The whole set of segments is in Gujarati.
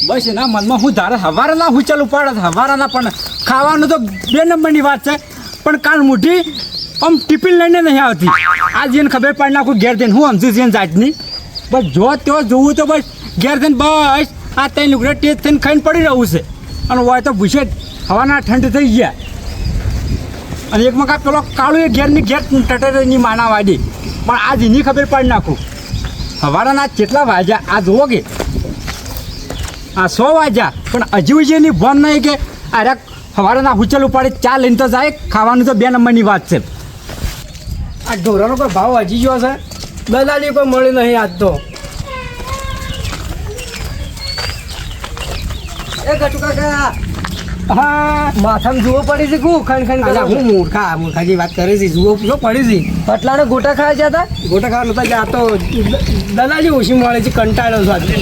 બસ એના મનમાં હું ધારે હવારના હું ચાલુ પાડે હવારના પણ ખાવાનું તો 2 નંબરની વાત છે પણ કાલ મુઠી આમ ટિફિન લઈને નહીં આવતી આજ એને ખબર પાડી નાખું ઘેર જઈને હું સમજુ છે જાતની બસ જો ત્યાં જોવું તો બસ ઘેર જઈને બસ આ 3 લુગડા ટેસ્ટ થઈને ખાઈને પડી રહું છે અને હોય તો ભૂસે હવાના ઠંડ થઈ ગયા અને એકમાં કાંક પેલો કાળું એ ઘેરની ઘેર ટટરની માના વાડી પણ આજ એની ખબર પાડી નાખું હવાના કેટલા વાગ્યા આ જુઓ કે આ 100 વાગ્યા પણ હજુ છે એની ભણ નહીં કે અરે હવાના હુચલ ઉપાડે ચા લઈને તો જાય ખાવાનું તો 2 નંબરની વાત છે આ ઢોરાનો કોઈ ભાવ હજી ગયો છે દલાલી કોઈ મળી નહીં આજ તો એ ગટુ કાકા હા માથામાં જુઓ પડી છે કુ ખણ ખણ અલા કરે હું મૂર્ખાજી વાત કરી છે જુઓ શું પડી છે પટલાને ગોટા ખાવા જતા ગોટા ખાવા નતા ગયા તો દલાલી ઓછી મળે છે કંટાળો છો આજે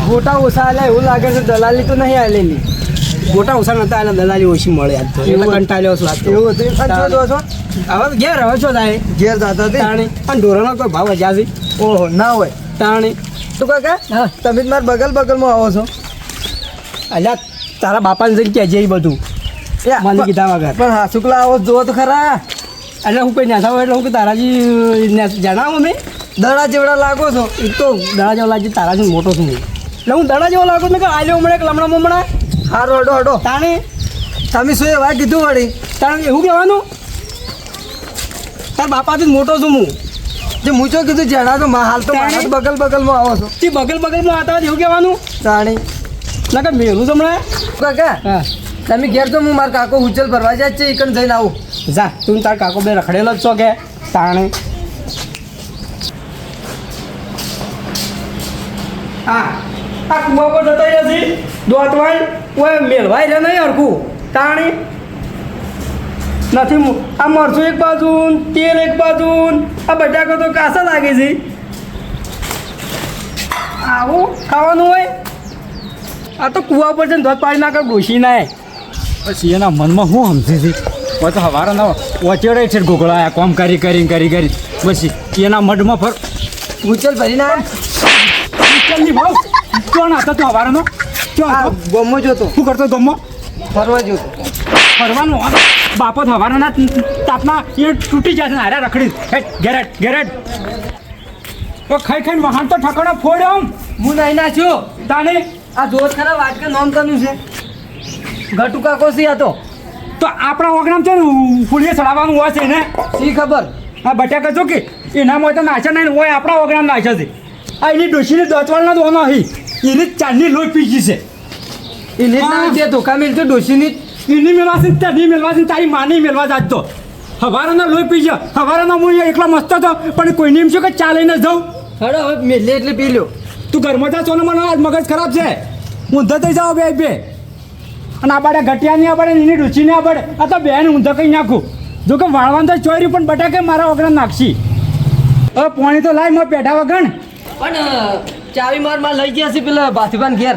ગોટા ઓછા આલ્યા એવું લાગે છે દલાલી તો નહીં આલેલી ગોટા ઓછા નતા આલે દલાલી ઓછી મળે આજ તો એટલે કંટાળ્યો છો આજ તો એવું હતું ખાન જો છો હવે ઘેર રહો છો તારે ઘેર જાતા હતી તાણી પણ ઢોરાનો કોઈ ભાવ હજા છે ઓહો ના હોય તાણી તો કાકા તમે જ મારા બગલમાં આવો છો અલ્યા તારા બાપાને જઈને કહેજે એ બધું મને કીધા વગર પણ હા શુક્લા આવો જુઓ તો ખરા એટલે હું કોઈ નેસા હોય એટલે હું કે તારાજી જણાવો મેં દડા જેવડા લાગો છો એ તો દડા જેવો લાગી તારાજી મોટો છું હું એટલે હું દડા જેવો લાગુ મેં કે આલ્યો હમણાં એક લમણા મમણા હારો હડો હડો તાણે તમે શું એવા કીધું વળી તાણે એવું કહેવાનું તાર બાપાથી જ મોટો છું હું જે મૂચો કીધું જણા તો હાલ તો મારા બગલમાં આવો છો તે બગલમાં હતા એવું કહેવાનું તાણી ના કે મેલું છે હમણાં કાકા હા તમે ઘેર તો હું મારા કાકો ઉજ્જલ ભરવા જાય છે એકન જઈને આવું જા તું તાર કાકો બે રખડેલો જ છો કે તાણે આ કુવા પર જતા નથી દોતવાય ઓય મેલવાય છે નહીં હરખું તાણી નથી આ મરચું એક બાજુ તેલ એક બાજુ આ બટાકો તો કાસા લાગે છે આવું ખાવાનું હોય આ તો કુવા પર છે ને દોત પાડી નાખે ડોસી નાય પછી એના મનમાં હું સમજી છે હોય તો હવારના વચેડે છે ગોગળા કોમ કરી પછી એના મઢમાં ફર ઉજ્જલ ભરીને ઉચ્ચલની ભાવ કોણ હતો તો હવારનો આ ગમો જોતો શું કરતો ગમો ફરવા જોતો ફરવાનું બાપત હવારના તાપના એ તૂટી જશે ને હારે રખડી ગેરેટ તો ખાઈને વાહન તો ઠકાણો ફોડ્યો હું નહીં નાખ્યો તાને આ જોત ખરા વાટકે નોમ કરનું છે ગટુ કાકો સી હતો તો આપણા ઓગણામ છે ને ફૂલીએ ચડાવવાનું હોય છે ને સી ખબર આ બટાકા જો કે એનામાં હોય તો નાચે નહીં હોય આપણા ઓગણામ નાચે છે આ એની ડોશીને દોતવાળના દોનો અહીં એની ચાંદની લોહી પીજી છે એને જે ધોકા મિલતો ડોશીની એની મેળવા છે ત્યાંની મેળવા છે તારી માની મેળવા જ તો હવારાના લોહી પીજે હવારાના હું એકલો મસ્ત હતો પણ કોઈને એમ છે કે ચા લઈને જાઉં હડો હવે મેલે એટલે પી લ્યો તું ઘરમાં જા સોનો મને આજ મગજ ખરાબ છે ઊંધો થઈ જાઓ બે અને આ બાડે ઘટિયા નહીં પડે એની રૂચી નહીં પડે આ તો બેન ઊંધો કહી નાખું જો કે વાળવાનું તો ચોર્યું પણ બટાકે મારા વગર નાખશી હવે પાણી તો લાય મેં પેઢા વગર પણ ચાવી મારમાં લઈ ગયા છે પેલા ભાથીબાન ઘેર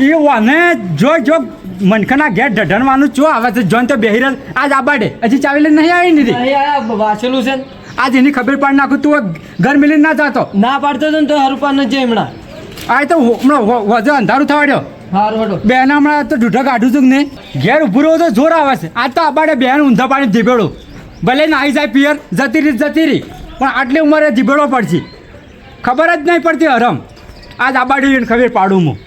એ વાને જો મનખાના ઘેર ઢઢણવાનું ચો આવે છે જોન તો બેહીરલ આજ આ બાડે હજી ચાવી લઈને નહીં આવી નથી અહીં આ વાંચેલું છે ને. આજ એની ખબર પાડી નાખું તું ઘર મિલીને ના જાતો ના પાડતો હતો ને તો હરુપા ન જાય હમણાં આ તો હમણાં વધુ અંધારું થવાડ્યો હારું હડો બેન હમણાં તો ઢૂઢા કાઢું છું ને ઘેર ઉભું રહો તો જોર આવે છે આજ તો આબાડે બેન ઊંધા પાણી ધીબેડું ભલે નાહી જાય પિયર જતી રહી પણ આટલી ઉંમરે ધીબેડો પડશે ખબર જ નહીં પડતી હરમ આજ આબાડી એને ખબર પાડું હું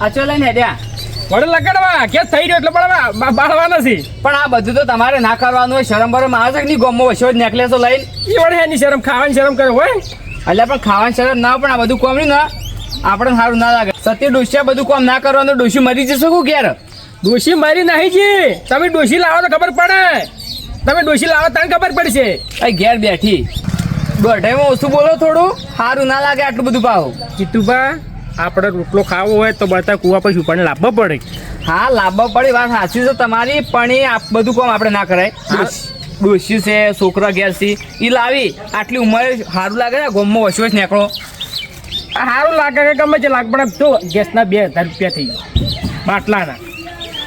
આચો લઈને હેડ્યા વડે લગાડવા કે થઈ રહ્યો એટલે બાળવા નથી પણ આ બધું તો તમારે ના કરવાનું હોય શરમ બરમ આવે છે કે નહીં ગમો વસ્યો નેકલેસો લઈને એ વડે એની શરમ ખાવાની શરમ કરે હોય એટલે પણ ખાવાની શરમ ના પણ આ બધું કોમ નહીં ને આપણે સારું ના લાગે સત્ય ડોશિયા બધું કોમ ના કરવાનું ડોશી મરી જશે શું ઘેર ડોશી મારી નહીં જી તમે ડોશી લાવો તો ખબર પડે તમે ડોશી લાવો તને ખબર પડશે અહીં ઘેર બેઠી દોઢાઈમાં ઓછું બોલો થોડું સારું ના લાગે આટલું બધું ભાવ કીધું આપણે રોટલો ખાવો હોય તો બધા કુવા પછી પણ લાવવા પડે હા લાભ પડી વાત સાચી છે તમારી પણ એ બધું કોમ આપણે ના કરાય ડોશી છે છોકરા ઘેર છે એ લાવી આટલી ઉંમરે સારું લાગે ને ગોમમાં વસ્યો જ નીકળો સારું લાગે કે ગમે છે લાગ પણ જો ગેસના 2000 રૂપિયા થઈ ગયા બાટલાના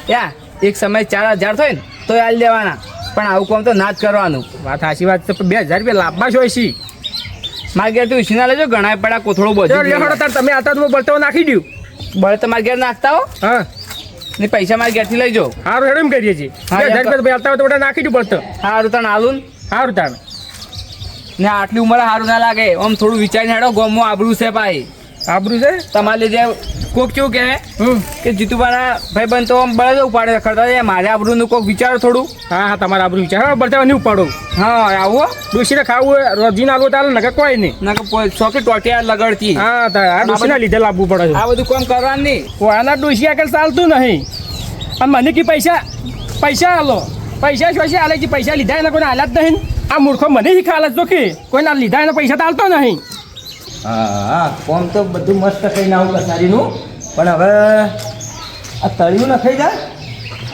યા એક સમય 4000 થાય ને તો હાલ દેવાના પણ આવું કામ તો ના જ કરવાનું. વાત સાચી વાત છે પણ 2000 રૂપિયા લાભમાં જ હોય છે. મારા ઘેર તો ઉછીના લેજો, ઘણા પડા કોથળો ચાલો બધું લેવાડો તાર તમે આતા તો બળતો નાખી દઉં. બળે તમારા ઘેર નાખતા હો હા ને પૈસા મારા ઘેરથી લઈ જાઓ. સારું હેડ એમ કરીએ છીએ. હા, 2000 રૂપિયા આલતા હોય તો બધા નાખી દઉં બળતો. સારું તને આલું સારું તાર ને આટલી ઉંમરે સારું ના લાગે. આમ થોડું વિચારીને હેડો, ગામમાં આબરૂ છે ભાઈ. આબરું છે. તમારે લીધે કોક કેવું કહે કે જીતુબાના ભાઈબંધ તો આમ બળદ ઉપાડે કરતા છે. મારે આબરૂનું કોક વિચારો થોડું. હા હા તમારા આબરું વિચાર હા બળતા નહીં ઉપાડો. હા આવો ડોશીને ખાવું હોય રોજીને આલવું તો આલે નકર કોઈ નહીં. ના કે ચોકી ટોટિયા લગડતી. હા આ ડોશીના લીધે લાવવું પડે છે. આ બધું કામ કરવાનું નહીં. આના ડોશી આગળ ચાલતું નહીં. અને મને કે પૈસા આલો પૈસા શું આલે છે? પૈસા લીધા એના કોઈને આલ્યા જ નહીં. આ મૂર્ખો મને શીખા આલે તો કે કોઈને લીધા એના પૈસા તો આલતો નહીં. હા કોમ તો બધું મસ્ત થઈને આવું કસારીનું પણ હવે આ તળિયું નખાઈ જાય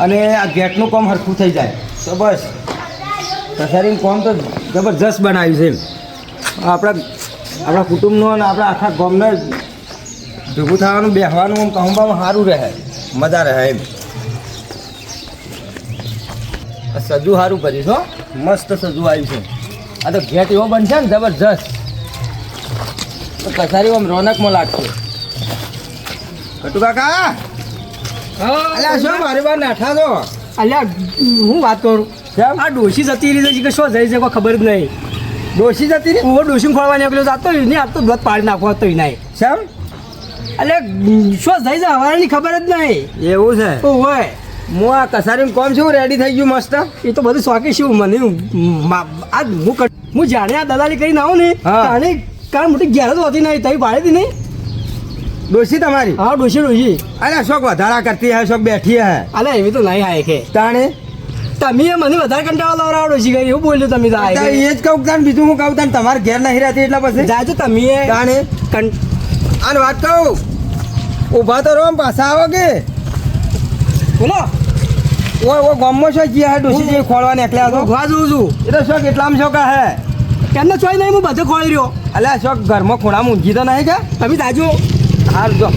અને આ ગેટનું કામ હરખું થઈ જાય તો બસ કસારીનું કામ તો જબરજસ્ત બનાવ્યું છે એમ. આપણા કુટુંબનું અને આપણા આખા ગામને ભેગું થવાનું બેસવાનું આમ કહુંબામાં સારું રહે, મજા રહે એમ. આ સજુ સારું કર્યું છો, મસ્ત સજુ આવ્યું છે. આ તો ગેટ એવો બનશે ને જબરજસ્ત, તો કસારી આમ રોનકમાં લાગશે. કટુ કાકા અલ્યા શું મારી બાર નાઠા છો? અલ્યા હું વાત કરું કેમ? આ ડોશી જતી રહી છે કે શું જઈ છે કોઈ ખબર જ નહીં. ડોશી જતી રહી? હું ડોશી ખોળવા નીકળ્યો જાતો ને આ તો દૂધ પાડી નાખવા તો નહીં. કેમ? એટલે શું જઈ છે હવાની ખબર જ નહીં. એવું છે? હોય હું આ કસારીનું કોમ છું રેડી થઈ ગયું મસ્ત. એ તો બધું શોખી શું મને આજ હું જાણે આ દલાલી કરીને આવું ને હા. તાણે કાલ મોટી ઘેર જ હોતી નહીં તઈ પાડી હતી નહીં. ડોશી તમારી? હા ડોશી અલ્યા શોખ વધારા કરતી હે, શોખ બેઠી હે. અલે એવી તો નહીં હાય કે તાણે તમે મને વધારે કંટાળો લવરાવો ડોશી કરી એવું બોલ્યું તમે તો એ હાય જ કહું તાણ બીજું હું કહું તાણ તમારે ઘેર નહીં રહેતી એટલે પછી જાજો તમે તાણે આને વાત કહું ઊભા તો રહો ને પાછા આવો કે બોલો ઓ ગામમાં શું જીયા હે ડોશી જેવી ખોળવા નીકળ્યા તો ઘવા જોઉં છું એ તો શોખ એટલામાં શોખ હે. કેમને ચોઈ નહીં હું બધો ખોળી રહ્યો. અલ્યા શોખ ઘરમાં ખૂણા ઊંઘી તો નહીં કે તમે જાજો હાર જો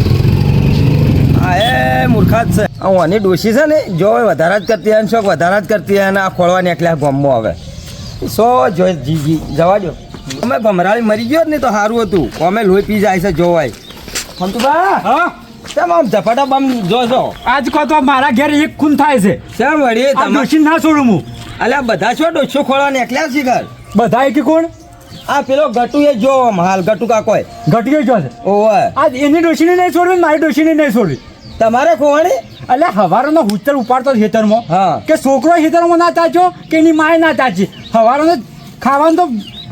હા એ મૂર્ખા જ છે. આની ડોશી છે ને જો વધારા જ કરતી હોય શોખ વધારા જ કરતી હોય અને આ ખોળવા નીકળ્યા ગામમાં હવે સો જો જી જવા દો. અમે ભમરાળી મરી ગયો જ ને તો સારું હતું. અમે લોહી પી જાય છે જોવાય. ફંતુબા હા કેમ આમ ઝપાટા બમ જો છો? આજ કહો તો મારા ઘેર એક ખૂન થાય છે. કેમ વળી આ તમે ડોશી ના છોડું હું. અલ્યા બધા છો ડોશો ખોળવા નીકળ્યા છે ઘર. બધા કે કોણ આ પેલો ગટુ એ જો આમ હાલ ગટુ કાકોય ઘટી ગયો છે. ઓવે આજ એની ડોશીને નહીં છોડવી મારી ડોશીને નહીં છોડવી. તમારે ખોવાણી એટલે હવારોનો હુચર ઉપાડતો ખેતરમાં હા. કે છોકરો ખેતરમાં ના ચાચ્યો કે એની માએ ના ચાચી. હવારોનો ખાવાનું તો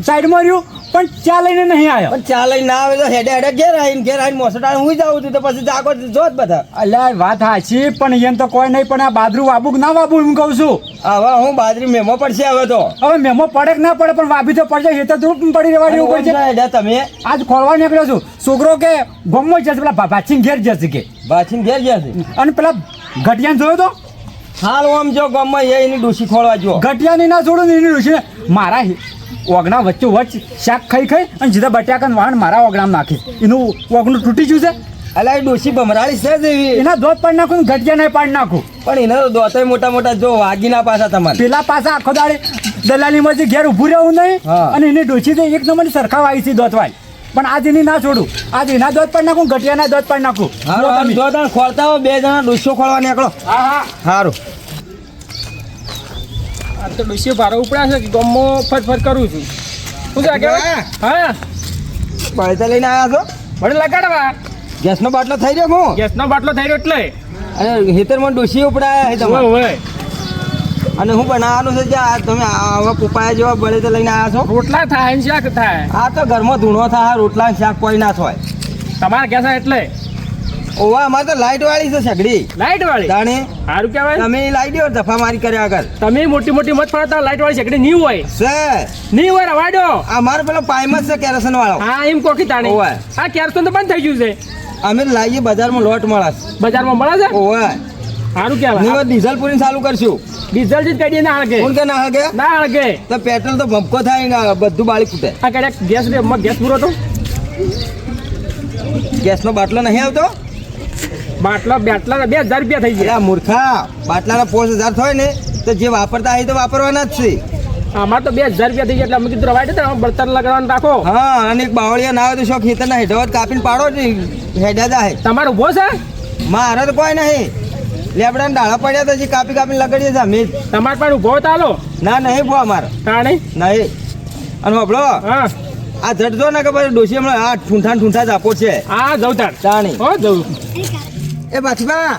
સાઈડમાં રહ્યું પણ ચા લઈને નહીં આવ્યો. પણ ચા લઈને ના આવે તો હેડે ઘેર આવીને મોસટાળ હું જાઉં છું તો પછી જાગો જો જ બધા. અલ્યા વાત સાચી પણ એમ તો કોઈ નહીં પણ આ બાજરું વાબુ કે ના વાબુ હું કહું છું. હવે હું બાજરી મેમો પડશે હવે તો હવે મેમો પડે કે ના પડે પણ વાબી તો પડશે ખેતર તો પડી રહેવા જેવું પડશે. હેડે તમે આજ ખોલવા નીકળ્યો છું. છોકરો કે ગમો જશે પેલા ભાચીને ઘેર જશે કે બાછીને ઘેર ગયા છે. અને પેલા ઘટિયાને જોયો તો હાલ આમ જો ગામમાં એની ડોશી ખોળવા જો ઘટિયાની ના છોડું ને એની ડોશીને મારા ઓગણા વચ્ચે વચ્ચ શાક ખાઈ અને સીધા બટાકાનું વાહન મારા ઓગણામાં નાખીશ. એનું ઓગણું તૂટી ગયું છે. અલા એ ડોશી ભમરાળી છે જ એવી. એના દોધ પાડી નાખું ને ઘટિયા નહીં પાડી નાખું. પણ એના તો દોતાય મોટા મોટા જો વાગીના પાછા તમારે પેલા પાછા આખો દાડે દલાલીમાંથી ઘેર ઊભું રહેવું નહીં. હા. અને એની ડોશી તો એક નંબરની સરખાવ આવી છે દોતવાળી. પણ આજ એની ના છોડું. આજ એના દોધ પાડી નાખું ઘટિયાના દોધ પાડી નાખું. લો તમે. જો તમે ખોળતા હો 2 જણા ડોશો ખોળવા નીકળો. હા હા સારું આ તો ડોશી ભારો ઉપડ્યા છે કે ગામમાં ફરફર કરું છું. શું છે આગળ? હા બળતા લઈને આવ્યા છો? મને લગાડવા ગેસનો બાટલો થઈ રહ્યો હું ગેસનો બાટલો થઈ રહ્યો એટલે અને હેતરમાં ડોશી ઉપડાયા છે તમારે હોય અને હું બનાવવાનું છે કે આ તમે આવા પુપાયા જેવા બળેતા લઈને આવ્યા છો? રોટલા થાય ને શાક થાય. આ તો ઘરમાં ધૂણો થાય રોટલા ને શાક કોઈ ના થાય. તમારે ગેસ એટલે ઓવા અમારે તો લાઈટ વાળી છે સગડી લાઈટ વાળી તાણે સારું કહેવાય. તમે લાઈ દો ધફા મારી કર્યા આગળ તમે મોટી મોટી મત ફરતા લાઈટ વાળી સગડી નહીં હોય છે નહીં હોય રવાડો. અમારે પેલો પાઇમ જ છે કેરોસન વાળો. હા એમ કોકી તાણી ઓવે. આ કેરોસીન તો બંધ થઈ ગયું છે. અમે લાવીએ બજારમાં લોટ મળે બજારમાં મળે છે ઓવે સારું કહેવાય. નહીં ડીઝલ પૂરી ચાલુ કરશું. ડીઝલ થી કડીએ ના હળગે કોણ કે ના હગે ના હળગે. તો પેટ્રોલ તો ભમકો થાય ને બધું બાળી ફૂટે. આ કદાચ ગેસ ગેસ પૂરો તો ગેસનો બાટલો નહીં આવતો? બાટલા 2000 રૂપિયા થઈ એટલે ગયા. આ મૂર્ખા બાટલાના 5000 થાય ને તો જે વાપરતા હોય તો વાપરવાના જ છે. અમારે તો 2000 રૂપિયા થઈ ગયા એટલે અમે કીધું રવાય દે બળતણ લગાડવાનું રાખો. હા અને એક બાવળિયા ના હોય તો શું ખેતરના હેઠવત કાપીને પાડો ને હેડા જાય. તમારે ઊભો છે મારે તો કોઈ નહીં લેબડાને ડાળા પડ્યા તો હજી કાપી કાપીને લગાડીએ છે અમે જ. તમારે પણ ઊભો તો હાલો ના નહીં ભો અમારે તાણે. નહીં. અને હોભળો હા આ જડજો ને કે પછી ડોશી હમણાં આ ઠૂંઠા જ આપો છે હા જવું તાર તાણી. હો જવું. એ બાછબા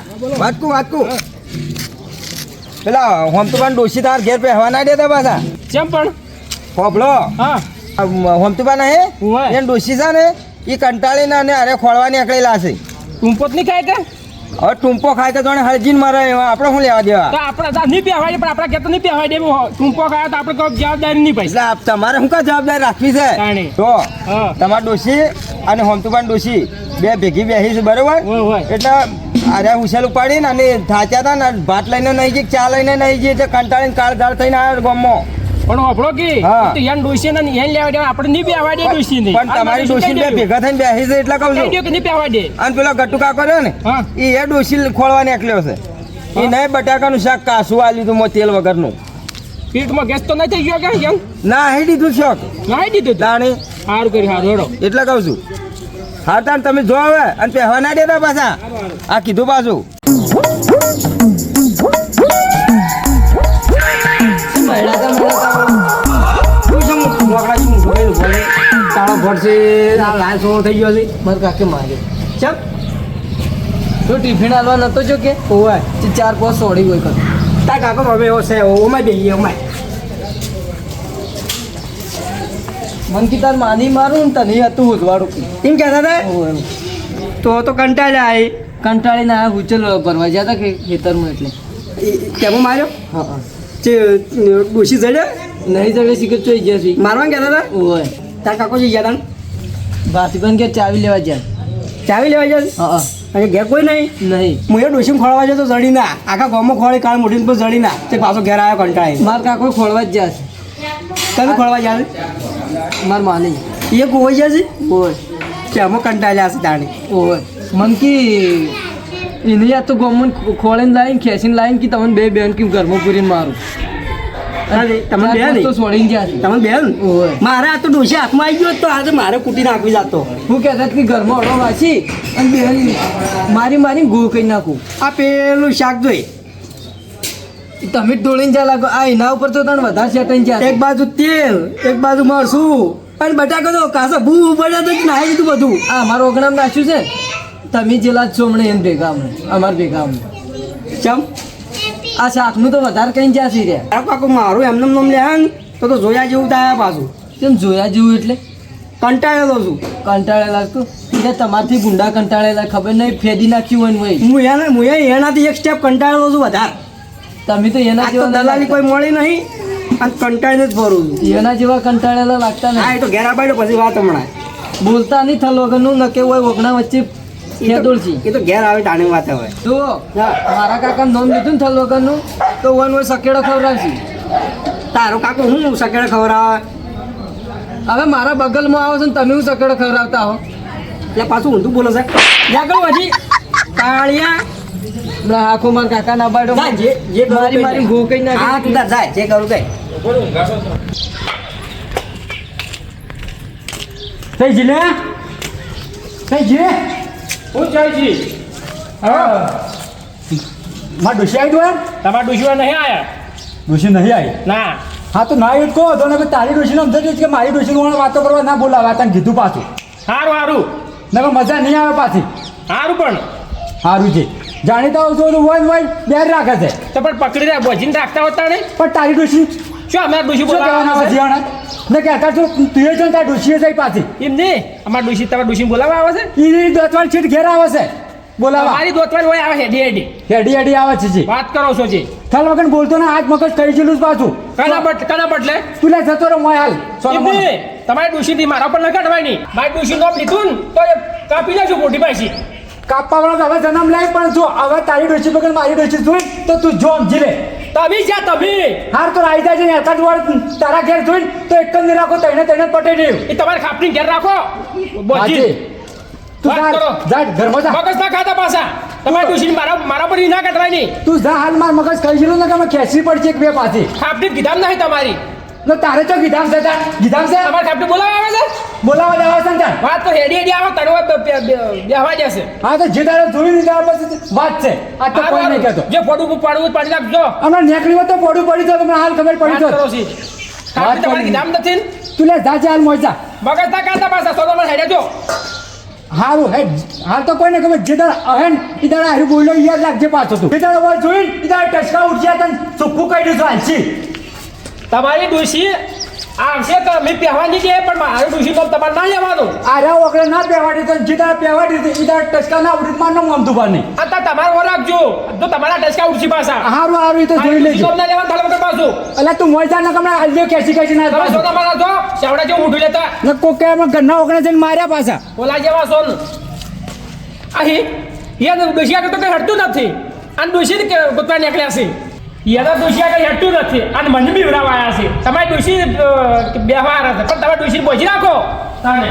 વાતકું પેલા હોમ તો પણ ડોશી તાર ઘેર પહેવા ના દેતા પાછા. કેમ પણ હોભળો હા હોમ તો પણ હે હોય. એ ડોશી છે ને એ કંટાળીને અને અરે ખોળવા નીકળેલા છે. ટૂંપો જ નહીં ખાય કે હવે ટૂંપો ખાય તો જોણે હળજીને મરે એવા આપણે શું લેવા દેવા. તો આપણે નહીં પહેવાય પણ આપણા ઘેર તો નહીં પહેવાય દેવું ટૂંપો ખાય તો આપણે કોઈ જવાબદારી નહીં પૈસા. એટલે તમારે શું કા જવાબદારી રાખવી છે તાણી. તો હા. તમારા ડોશી અને હોમતુબાન ડોશી બે ભેગી બેસી છે બરોબર. હોય. એટલે અરે ઉછેલ ઉપાડીને અને થાચ્યા હતા ને ભાત લઈને નહીં ગઈ ચા લઈને નહીં ગઈ એટલે કંટાળીને કાળ ગાળ થઈને આવ્યા ગામમાં. પણ હોભળો કે હા. તો યાન ડોસી ને યાન લેવા દે આપણે નહીં પહેવા દે ડોસી નહીં. પણ તમારી ડોશી બે ભેગા થઈને બેસી છે એટલે કહું કહી છું. દો કે નહીં પહેવા દે. અને પેલો ગટ્ટુ કાકો રહ્યો ને હા. એ ડોશી ખોળવા નીકળ્યો છે. એ નહીં બટાકાનું શાક કાસું આલ્યું હતું તેલ વગરનું. પીઠમાં ગેસ તો નહીં થઈ ગયો કે કેમ ના હે દીધું શોખ નાઈ દીધું તું. તાણી. સારું કરી સારું હેડો. એટલે કહું છું હા તાણ તમે જો હવે અને પહેવા ના દેતા પાછા આ કીધું પાછું. તાળો ભરશે આ લાલ સોળ થઈ ગયો છે. મારે કાકે માગે ચમ તો ટિફિન આલવા નતો જો કે ઓય 4-5 સોડી હોય કર તા કાકો હવે એવો છે ઓમાં બેહીએ ઓમાં. મન કી તાર માની મારું ને તને હતું ઉજવાડું એમ કહેતા હતા તો કંટાળ્યા આવી કંટાળી ના હુચલ ભરવા ગયા હતા કે ખેતરમાં એટલે તેમાં માર્યો હા હા જે ડોશી જડ્યો નહીં જડે શીખર ચોઈ ગયા છે મારવા કહેતા હતા ઓય તાર કાકો જઈ ગયા તા ભાતીબન કે ચાવી લેવા ગયા ચાવી લેવા જાય હા હા અને ઘેર કોઈ નહીં. નહીં હું એ ડોશીમાં ખોળવા જતો જડી ના આખા ગામમાં ખોળી કાળ મોઢીને પર જડી ના તે પાછો ઘેર આવ્યો કંટાળી. માર કાકો ખોળવા જ ગયા તમે ખોળવા જાય છે માર માની એ ગોવાઈ જાય છે ઓય કે અમે કંટાળ્યા છે તાણી. ઓય મન કી એને આ તો ગમન ખોળીને લાવીને ખેંચીને લાવીને કે તમને બે બેન કેમ ઘરમાં પૂરીને મારું અરે તમે બે તો નહીં છોડીને ગયા છે તમે બેન ઓય મારે આ તો ડોશી હાથમાં આવી ગયો હોત તો આજે મારે કૂટી નાખવી જતો. હું કહેતા કે ઘરમાં અડો વાંચી અને બેન મારી ગો કરી નાખું આ પેલું શાક જોઈ તમે જ ઢોળીને જ્યાં લાગો આ એના ઉપર તો તને વધારે સેટાઈને જ્યાં એક બાજુ તેલ એક બાજુ મરસું અને બટાકો તો કાસા ભૂ પડ્યા તો નાખી દીધું બધું. આ અમારું ઓગણામ નાખ્યું છે તમે જેલા જ છો હમણાં એમ ભેગા હમણાં અમારા ભેગા હમણાં ચમ આ શાકનું તો વધારે કઈ જ્યાં સી રહ્યા આ કાકો મારું એમને નામ લે તો જોયા જેવું થાય પાછું કેમ જોયા જેવું એટલે કંટાળેલો છું. કંટાળેલા તું એટલે તમારથી ગુંડા કંટાળેલા ખબર નહીં ફેદી નાખ્યું હોય ને હું એનાથી એક સ્ટેપ કંટાળેલો છું વધારે. તમે તો એના આ તો જેવા દલાલી કોઈ મળી નહીં અને કંટાળીને જ ફરું છું. એના જેવા કંટાળેલા લાગતા હા નહીં એ તો ઘેર આપાડ્યો પછી વાત હમણાં બોલતા નહીં થલ વગરનું નકે હોય ઓગણા વચ્ચે ખેદોળથી એ તો ઘેર આવે ટાણી વાત હવે. જો મારા કાકા નામ લીધું ને થલ વગરનું તો વન હોય સકેડો ખવડાવશે તારો કાકો હું સકેડે ખવડાવે હવે મારા બગલમાં આવો છો ને તમે હું સકેડો ખવડાવતા હો એટલે પાછું ઊંધું બોલે છે. આગળ હજી કાળિયા આખો મારા કાકા ના બાડો જા, જે કરું મારી કઈ મારી જા. ગો કઈ હા નાખી તું તાર જાય જે કરું કઈ થઈ જી લે થઈ જી હું જાય છે હા મારા ડોશી આવી ગયો તમારા ડોશીવા નહીં આયા ડોશી નહીં આવી ના હા તો ના એવું કહો તો ને તારી ડોશીને સમજાવજો કે મારી ડોશીને વાતો કરવા ના બોલાવા તને કીધું પાછું સારું સારું નકર મજા નહીં આવે પાછી સારું પણ સારું છે જાણીતા હોય તો વન વન બેર રાખે છે તો પણ પકડી રહ્યા ભજીને રાખતા હોતા નહીં પણ તારી ડોશી શું અમારા ડોશી શું કહેવાના બોલાવવા પછી આવે હમણાં ને કહેતા છો તું એ છે ને તારી ડોશીએ જાય પાછી છે? એમ નહીં અમારા ડોશી તમારા ડોશી બોલાવવા આવે છે એ દોતવાળ છીટ ઘેર આવે છે બોલાવા મારી દોતવારી હોય આવે હેડી હેડી હેડી હેડી આવે છે જી વાત કરો છો જી થાલ વગર બોલતો ને હાથ મગજ કરી ગયેલું છે પાછું કના બદલે તું લે જતો રહો મોય હાલ સોનો એમ મોનો. નહીં તમારી ડોશીથી મારા પર ન કાઢવાની મારી ડોશી નોમ લીધું ને તો એ કાપી નાખજો મોટી પાછી કાપવા વાળો હવે જન્મ લે પણ જો હવે તારી ડોશી વગર મારી ડોશી જોઈ તો તું જો સમજી લે તમે જ્યાં તમે હાર તો રાઈ જાય છે ને એકાદ વાર તારા ઘેર જોઈને તો એક જ નહીં રાખો તઈને પટે રહ્યું એ તમારે ખાપની ઘેર રાખો બોજી હાજી તું વાત જા કરો. જા ઘરમાં જા મગજ ના ખાતા પાછા તમારી ડોશીને મારા પર ઈ ના કટવાની તું જા હાલ માર મગજ કહી ગયેલું ને કે અમે ખેંચવી પડશે એક બે પાછી ખાપટી ગીધામ નહીં તમારી તો તારે તો ગીધામ છે ગીધામ છે તમારે ખાપટી બોલાવા આવે છે બોલાવા દેવા છે ને તાર. વાત તો હેડી આવો તરવા બેહવા જશે હા તો જે તારે જોઈ લીધા પછી વાત છે આ તો કોઈ નહીં કહેતો જે પડવું પાડી નાખજો હમણાં નીકળી હોત તો પોડું પડી તો તમને હાલ ખબર પડી વાત કરો તો છી ખાપટી તમારી ગીધામ નથી ને? તું લે જા હાલ મોજા મગજ ના કાઢતા પાછા તો તમારે હેડે જો હારું હે હાલ તો કોઈને ખબર જે તારે અહેન ઈ તારે હારું બોલ્યો યાદ રાખજે પાછો તું જે તારે વાર જોઈને ઈ તારે ટચકા ઉઠ્યા તને ચોખ્ખું કહી દઈશું હાલશી તમારી ડોશી આવશે તો અમે પહેવાની છે પણ મારું ડોશી તો તમારે ના લેવાનું આર્યા ઓગળે ના પહેવાડી તો જે તારે પહેવાડી ઈ તારે ટચકા ના ઉઠી માર નામ આમ દુબાર નહીં આ તમારે ઓ રાખજો જો તમારા ટચકા ઉડશી પાછા હારું હારું ઈ તો જોઈ લેજો ના લેવાનું થાળ વગર પાછું એટલે તું મોજા ના કમણા હાલ કેસી કેસી ના તમે સોના મારા છો શાવડા જેવું ઉઠી લેતા ને કોક કે એમાં ઘરના ઓગણે જઈને માર્યા પાછા ઓલા જેવા સોન અહીં યાદ ડોશી આગળ તો કઈ હટતું નથી અને ડોશી કે ગોતવા નીકળ્યા છે યાદ ડોશી આગળ હટતું નથી અને મને બી ઉડાવાયા છે તમારી ડોશી બેહવા છે પણ તમારે ડોશી પહોંચી રાખો તાને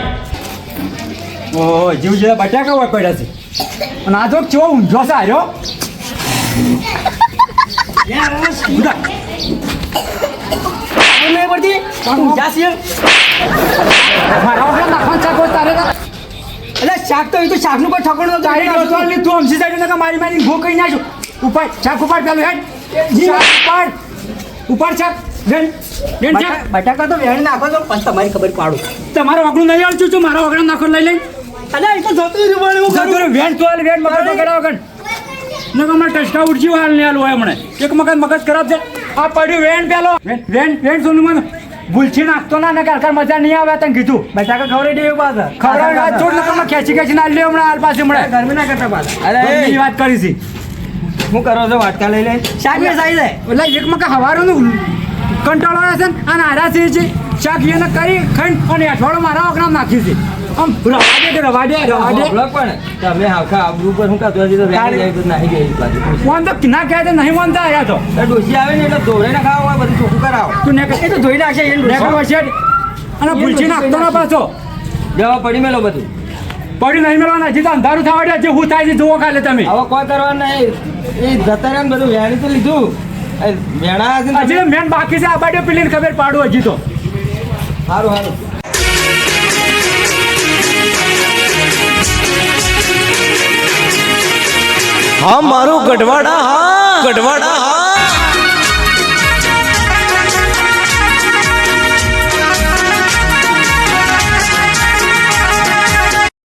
ઓહો જીવ જેવા બટાકા હોય પડ્યા છે અને આ જો કેવો ઊંધો છે આર્યો ઉડા. નહીં પડતી મારા વગર નાખવાનું શાક હોય તારે તો. એટલે શાક તો એ તો શાકનું કોઈ ઠકણું ગાડી ગોતવા લી તું અમસી સાઈડ નકા મારી મારી ભૂ કહી નાખ્યું ઉપાડ શાક ઉપાડ પેલું હેડ શાક ઉપાડ શાક રેન રેન શાક બટાકા તો વેણ નાખો છો પણ તમારી ખબર પાડું તમારો વગડું નહીં આવતું છું મારા વગર નાખો લઈ લઈ અલે એ તો જોતું રહ્યું હું જતું વેન તો વેન મગજ બગાડ્યા વગર નકા હમણાં ટચકા ઉડજી હાલ ને હાલ હોય હમણાં એક મગજ ખરાબ છે આ પડ્યું વેન પેલો વેન વેન સોનું મને ભૂલથી નાખતો ના ને કારકાર મજા નહીં આવે તને કીધું બટાકા ખવડાવી દેવું પાછા ખબર છોડ નકા ખેંચી ખેંચી ના લે હમણાં હાલ પાસે હમણાં ગરમી ના કરતા પાછા અરે એ વાત કરી છે શું કરો છો વાટકા લઈ લે શાક ને સાઈ જાય એટલે એક મકા હવારોનું કંટાળો આવે છે ને અને આરા છે શાક એને કરી ખંડ અને અઠવાડો મારા વગર નાખ્યું છે આમ રવા દે રવા દે રવા દે બોલો પણ તમે આખા આબરૂ ઉપર શું કાતો હજી તો વેણી જાય તો નાહી ગઈ બાજુ ફોન તો ના કહે તો નહીં માનતા આયા તો ડોસી આવે ને એટલે ધોરે ના ખાવા હોય બધું ચોખ્ખું કરાવો તું ને એ તો ધોઈ નાખશે એ છે અને ભૂલથી નાખતો ના પાછો જવા પડી મેલો બધું પડી નહીં મેળવાના હજી તો અંધારું થવા દે જે હું થાય છે જુઓ ખાલે તમે હવે કોઈ કરવાનું નહીં એ જતા રહ્યા ને બધું વેણી તો લીધું એ વેણા હશે ને હજી તો મેન બાકી છે આ બાજુ પેલી ખબર પાડું હજી તો સારું સારું હા મારું ગઢવાડા હા ગઢવાડા